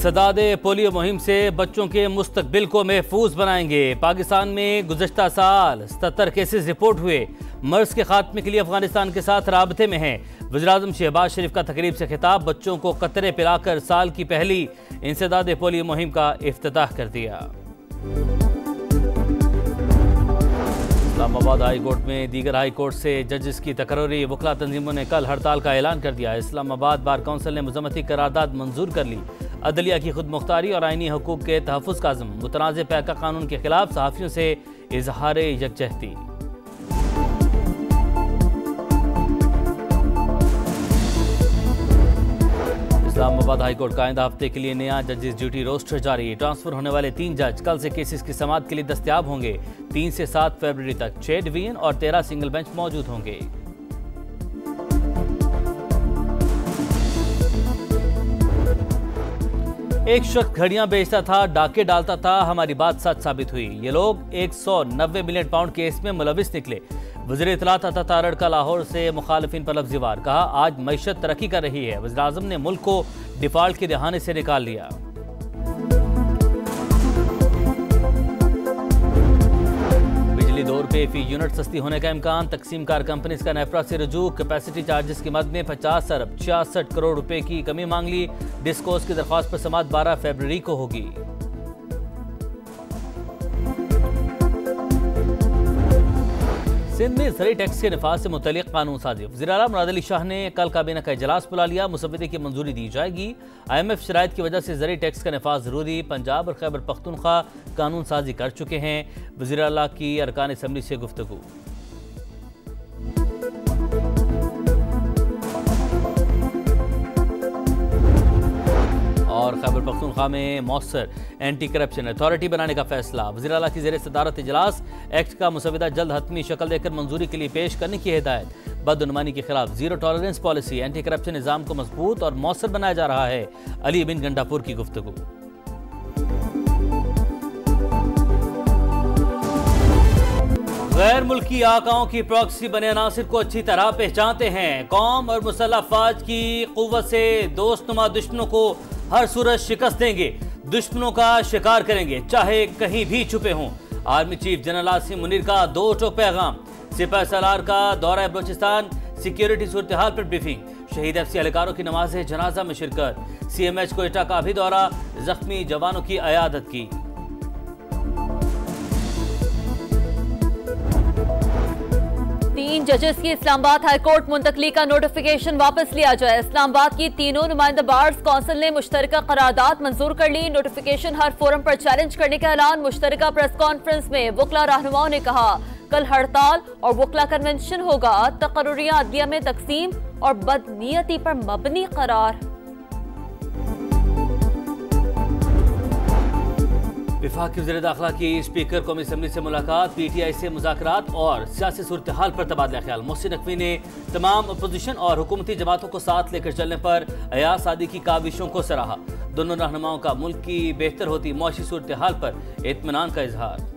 इंसदाद polio मुहिम से बच्चों के मुस्तकबिल को महफूज बनाएंगे। पाकिस्तान में गुज़श्ता साल 77 केसेस रिपोर्ट हुए। मर्ज के खात्मे के लिए अफगानिस्तान के साथ राबते में हैं। वज़ीर-ए-आज़म शहबाज शरीफ का तकरीब से खिताब, बच्चों को कतरे पिलाकर साल की पहली इंसदाद पोलियो मुहिम का इफ्तिताह कर दिया। इस्लामाबाद हाई कोर्ट में दीगर हाई कोर्ट से जजेस की तकर्री। वकला तंजीमों ने कल हड़ताल का ऐलान कर दिया। इस्लामाबाद बार काउंसिल ने मज़म्मती करारदाद मंजूर कर ली। अदलिया की खुद मुख्तारी और आईनी हकूक़ के तहफ़्फ़ुज़ का अज़्म। मुतनाज़ पैका कानून के खिलाफ सहाफ़ियों से इजहार यकजहती। इस्लामाबाद हाई कोर्ट का आइंदा हफ्ते के लिए नया जजेस ड्यूटी रोस्टर जारी। ट्रांसफर होने वाले 3 जज कल से केसेस की समाअत के लिए दस्तयाब होंगे। 3 से 7 फरवरी तक 6 डिवीजन और 13 सिंगल बेंच मौजूद होंगे। एक शख्स घड़ियां बेचता था, डाके डालता था, हमारी बात सच साबित हुई। ये लोग 190 मिलियन पाउंड केस में मुलविस निकले। वज़ीर इत्तलात अता तारड़ का लाहौर से मुखालिफिन पर लफ्ज़ी वार। कहा, आज मईशत तरक्की कर रही है। वज़ीर-ए-आज़म ने मुल्क को डिफाल्ट के दहाने से निकाल लिया। बिजली 2 रुपये फी यूनिट सस्ती होने का इम्कान। तकसीम कार कंपनीज का नेफ्रा से रुजू। कैपेसिटी चार्जेस की मद में 50 अरब 66 करोड़ रुपए की कमी मांग ली। डिस्कोर्स की दरख्वास्त पर समाअत 12 फरवरी को होगी। सिंध में ज़री टैक्स के निफाज से मुतल्लिक़ कानून साजी। वज़ीर-ए-आला मुराद अली शाह ने कल काबीना का इजलास बुला लिया। मुसव्वदे की मंजूरी दी जाएगी। IMF शराइत की वजह से ज़री टैक्स का निफाज ज़रूरी। पंजाब और खैबर पख्तूनख्वा कानून साजी कर चुके हैं। वज़ीर-ए-आला की अरकान असम्बली से गुफ्तगू। और खैबर पख्तूनख्वा में मौसर एंटी करप्शन अथॉरिटी बनाने का फैसला। वज़ीर-ए-आला की ज़ेर सदारत इजलास। एक्ट का मुसव्वदा जल्द हतमी शक्ल देकर मंजूरी के लिए पेश करने की हिदायत। बदनुमानी के खिलाफ zero tolerance policy. Anti corruption निज़ाम को मजबूत और मौसर बनाया जा रहा है। अली बिन गंडापुर की गुफ्तगू। गैर मुल्की आकाओं की प्रॉक्सी बने अनासिर को अच्छी तरह पहचानते हैं। कौम और मुसल्लह अफवाज की कुव्वत से दोस्तनुमा दुश्मनों को हर सूरत शिकस्त देंगे। दुश्मनों का शिकार करेंगे, चाहे कहीं भी छुपे हों। Army chief general Asim Munir का 2 टोक पैगाम। सिपह सलार का दौरा बलोचिस्तान। सिक्योरिटी सूरत हाल पर ब्रीफिंग। शहीद FC एहलकारों की नमाज जनाजा में शिरकत। CMH कोयटा का भी दौरा। जख्मी जवानों की अयादत की। 3 जजेस की इस्लामाबाद हाईकोर्ट मुंतकली का नोटिफिकेशन वापस लिया जाए। इस्लामाबाद की तीनों नुमाइंदा बार्स कौंसिल ने मुश्तरका करारदाद मंजूर कर ली। नोटिफिकेशन हर फोरम पर चैलेंज करने का ऐलान। मुश्तरका प्रेस कॉन्फ्रेंस में वकला रहनुमाओं ने कहा, कल हड़ताल और वकला कन्वेंशन होगा। तकर्रियां अदलिया में तकसीम और बदनीयती पर मबनी करार। वफाकी वज़ीर दाखिला की स्पीकर कौमी असम्बली से मुलाकात। PTI से मुज़ाकरात और सियासी सूरत हाल पर तबादला ख्याल। मोहसिन नकवी ने तमाम अपोजिशन और हुकूमती जमातों को साथ लेकर चलने पर अयाज सादी की काविशों को सराहा। दोनों रहनुमाओं का मुल्क की बेहतर होती मुआशी सूरत हाल पर इत्मीनान का इजहार।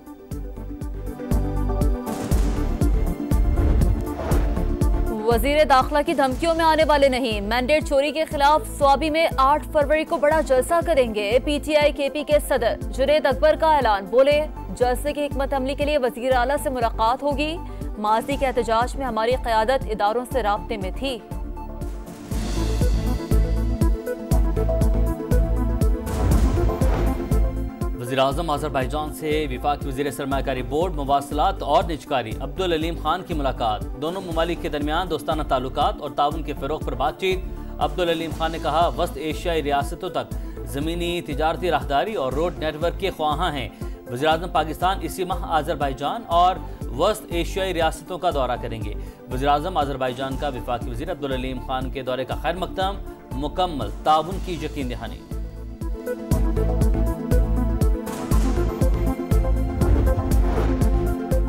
वजीर दाखिला की धमकियों में आने वाले नहीं। मैंडेट चोरी के खिलाफ स्वाबी में 8 फरवरी को बड़ा जलसा करेंगे। PTI KP के सदर जुनैद अकबर का ऐलान। बोले, जलसे की हिकमत अमली के लिए वजीर आला से मुलाकात होगी। माजी के एहतजाज में हमारी क़यादत इदारों से राब्ते में थी। वज़ीर-ए-आज़म अज़रबैजान से वफाकी वज़ीर सरमायाकारी बोर्ड, मवासलात और निजकारी अब्दुल अलीम खान की मुलाकात। दोनों ममालिक के दरमियान दोस्ताना ताल्लुकात और ताउन के फ़रोग़ पर बातचीत। अब्दुल अलीम खान ने कहा, वस्त एशियाई रियासतों तक ज़मीनी तिजारती राहदारी और रोड नेटवर्क के ख्वाहां हैं। वज़ीर-ए-आज़म पाकिस्तान इसी माह अज़रबैजान और वस्त एशियाई रियासतों का दौरा करेंगे। वज़ीर-ए-आज़म अज़रबैजान का वफाकी वज़ीर अब्दुल अलीम खान के दौरे का खैर मकदम। मुकम्मल ताउन की यकीन दहानी।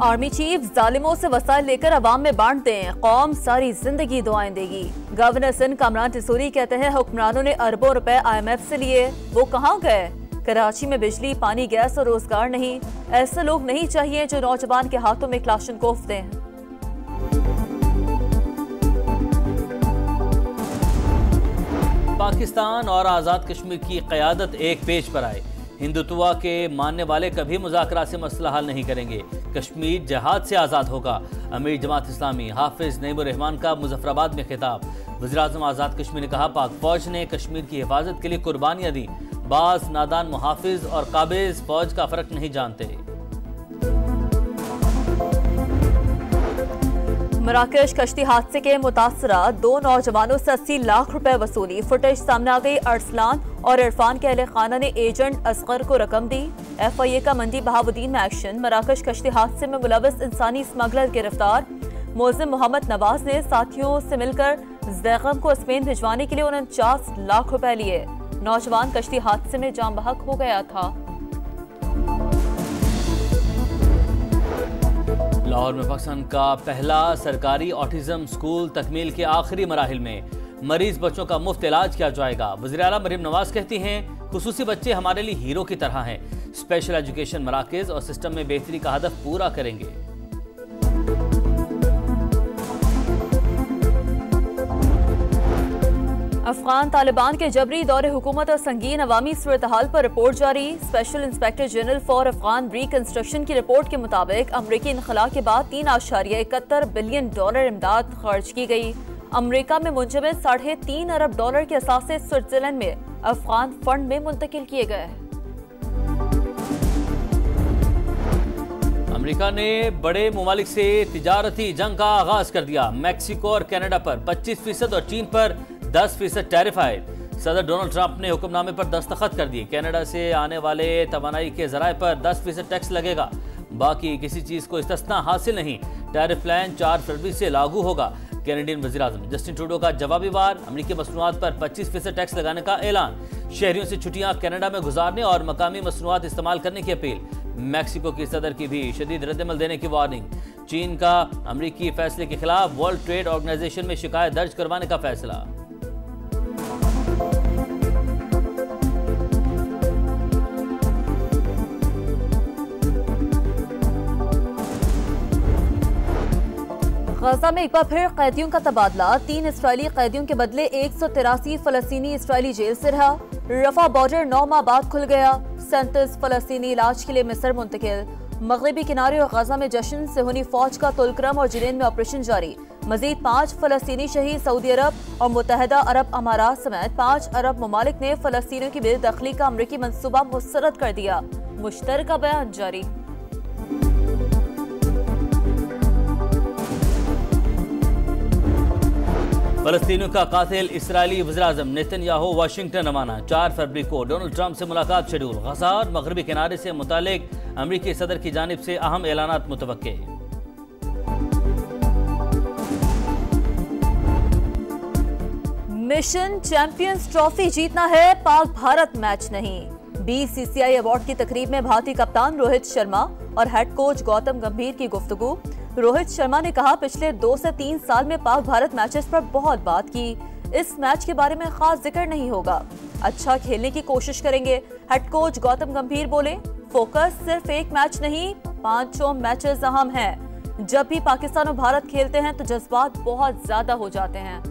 आर्मी चीफ जालिमों से वसाइल लेकर अवाम में बांट दें, कौम सारी जिंदगी दुआएं देगी। गवर्नर सिंध कामरान टिसूरी कहते हैं, हुक्मरानों ने अरबों रुपए IMF से लिए, वो कहाँ गए? कराची में बिजली, पानी, गैस और रोजगार नहीं। ऐसे लोग नहीं चाहिए जो नौजवान के हाथों में क्लाशनकोफ दें। पाकिस्तान और आज़ाद कश्मीर की क़यादत एक पेज पर आए। हिंदुत्वा के मानने वाले कभी मुज़ाकरा से मसला हल नहीं करेंगे। कश्मीर जहाद से आज़ाद होगा। अमीर जमात इस्लामी हाफिज नईमुर्रहमान का मुजफ्फराबाद में खिताब। वज़ीर-ए-आज़म आज़ाद कश्मीर ने कहा, पाक फौज ने कश्मीर की हिफाजत के लिए कुर्बानियां दी। बाज़ नादान मुहाफिज और काबिज फौज का फ़र्क नहीं जानते। मराकश कश्ती हादसे के मुतासरा 2 नौजवानों से 80 लाख रुपए वसूली। फुटेज सामने आ गई। अरसलान और इरफान के अहले खाना ने एजेंट असगर को रकम दी। FIA का मंडी बहाबुद्दीन में एक्शन। मराकश कश्ती हादसे में मुलविस इंसानी स्मगलर गिरफ्तार। मोज़िम मोहम्मद नवाज ने साथियों से मिलकर जैगम को स्पेन भिजवाने के लिए 49 लाख रुपए लिए। नौजवान कश्ती हादसे में जान बहक हो गया था। लाहौर में पाकिस्तान का पहला सरकारी ऑटिज्म स्कूल तकमील के आखिरी मराहिल में। मरीज बच्चों का मुफ्त इलाज किया जाएगा। वज़ीर आला मरीम नवाज कहती हैं, खुसूसी बच्चे हमारे लिए हीरो की तरह हैं। स्पेशल एजुकेशन मराकज़ और सिस्टम में बेहतरी का हदफ पूरा करेंगे। अफगान तालिबान के जबरी दौरे हुकूमत और संगीन अवामी सूरत-ए-हाल पर रिपोर्ट जारी। Special inspector general for Afghan reconstruction की रिपोर्ट के मुताबिक अमरीकी इनखला के बाद $3.71 बिलियन इमदाद खर्च की गई। अमरीका में मुंजमद $3.5 अरब के असासे स्विट्जरलैंड में अफगान फंड में मुंतकिल किए गए। अमेरिका ने बड़े मुमालिक से तिजारती जंग का आगाज कर दिया। मैक्सिको और कनाडा पर 25% और चीन पर 10% टैरिफ आए। सदर डोनाल्ड ट्रंप ने हुक्मनामे पर दस्तखत कर दिए। कनाडा से आने वाले तवानाई के जराए पर 10% टैक्स लगेगा। बाकी किसी चीज को इस्तिस्ना हासिल नहीं। टैरिफ प्लान 4 फरवरी से लागू होगा। कैनेडियन वज़ीर-ए-आज़म जस्टिन ट्रूडो का जवाबी वार। अमेरिकी मसनूआत पर 25% टैक्स लगाने का ऐलान। शहरियों से छुट्टियां कनाडा में गुजारने और मकामी मसनूआत इस्तेमाल करने की अपील। मैक्सिको की सदर की भी शदीद रद्दमल देने की वार्निंग। चीन का अमेरिकी फैसले के खिलाफ वर्ल्ड ट्रेड ऑर्गेनाइजेशन में शिकायत दर्ज करवाने का फैसला। गजा में एक बार फिर कैदियों का तबादला। 3 इसराइली कैदियों के बदले 183 फलस्तीनी इसराइली जेल से रहा। रफा बॉर्डर 9 माह बाद खुल गया। 37 फलस्तीनी इलाज के लिए मिस्र मुंतकिल। मगरबी किनारे और गजा में जश्न सेहूनी फौज का तुलक्रम और जिनेन में ऑपरेशन जारी। मजीद 5 फलस्तीनी शहीद। सऊदी अरब और मुत्तहिदा अरब अमारात समेत 5 अरब ममालिक ने फलस्तीनियों की बेदखली का अमरीकी मंसूबा मुस्तरद कर दिया। मुश्तरका बयान जारी। फलस्तीनियों का कातिल इसराइली वज़ीर-ए-आज़म नेतन्याहू वाशिंगटन रवाना। 4 फरवरी को डोनाल्ड ट्रंप से मुलाकात शेड्यूल। गजा और मगरबी किनारे से मुतालिक अमरीकी सदर की जानिब से अहम ऐलानात मुतवक्के। मिशन चैंपियंस ट्रॉफी जीतना है, पाक भारत मैच नहीं। BCCI अवार्ड की तकरीब में भारतीय कप्तान रोहित शर्मा और हेड कोच गौतम गंभीर की गुफ्तगू। रोहित शर्मा ने कहा, पिछले 2 से 3 साल में पाक भारत मैचेस पर बहुत बात की। इस मैच के बारे में खास जिक्र नहीं होगा। अच्छा खेलने की कोशिश करेंगे। हेड कोच गौतम गंभीर बोले, फोकस सिर्फ एक मैच नहीं, 5 मैचेस अहम हैं। जब भी पाकिस्तान और भारत खेलते हैं तो जज्बात बहुत ज्यादा हो जाते हैं।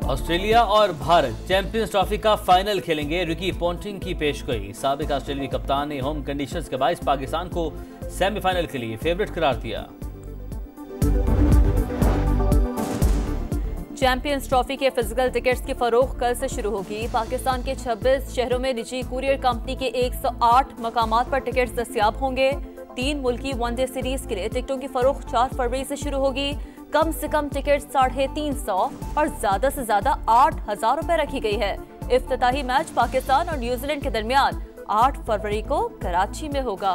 ऑस्ट्रेलिया और भारत चैंपियंस ट्रॉफी का फाइनल खेलेंगे। रिकी पोंटिंग की पेशगोई। साबिक ऑस्ट्रेलियाई कप्तान ने होम कंडीशंस के बायस पाकिस्तान को सेमीफाइनल के लिए फेवरेट करार दिया। चैंपियंस ट्रॉफी के फिजिकल टिकट्स की फरोख्त कल से शुरू होगी। पाकिस्तान के 26 शहरों में निजी कुरियर कंपनी के 108 मकामात पर टिकट्स दस्तयाब होंगे। 3 मुल्की वनडे सीरीज के लिए टिकटों की फरोख्त 4 फरवरी से शुरू होगी। कम से कम टिकट 350 और ज्यादा से ज्यादा 8,000 रुपए रखी गई है। इफ्तिताही मैच पाकिस्तान और न्यूजीलैंड के दरमियान 8 फरवरी को कराची में होगा।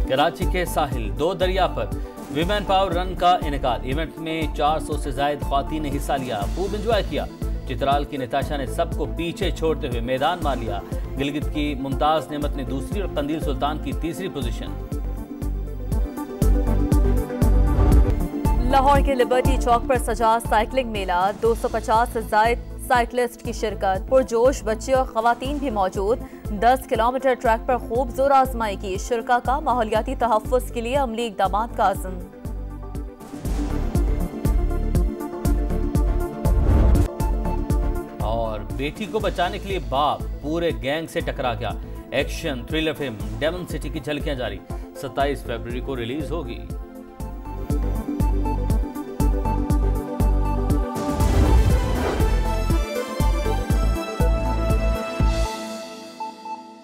कराची के साहिल 2 दरिया पर विमेन पावर रन का इनेकाद। इवेंट में 400 से ज्यादा ख्वातीन ने हिस्सा लिया, खूब एंजॉय किया। चित्राल की निताशा ने सबको पीछे छोड़ते हुए मैदान मार लिया। गिलगित की मुमताज नेमत ने दूसरी और कंदील सुल्तान की तीसरी पोजीशन। लाहौर के लिबर्टी चौक पर सजा साइकिलिंग मेला। 250 से ज्यादा साइकिलिस्ट की शिरकत। पुरजोश बच्चे और खवातीन भी मौजूद। 10 किलोमीटर ट्रैक पर खूब जोर आजमाई की। शुरका का माहौलियाती तहफ़्फ़ुज़ के लिए अमली इक़दामात का अज़्म। और बेटी को बचाने के लिए बाप पूरे गैंग से टकरा गया। Action thriller film Demon City की झलकियां जारी। 27 फरवरी को रिलीज होगी।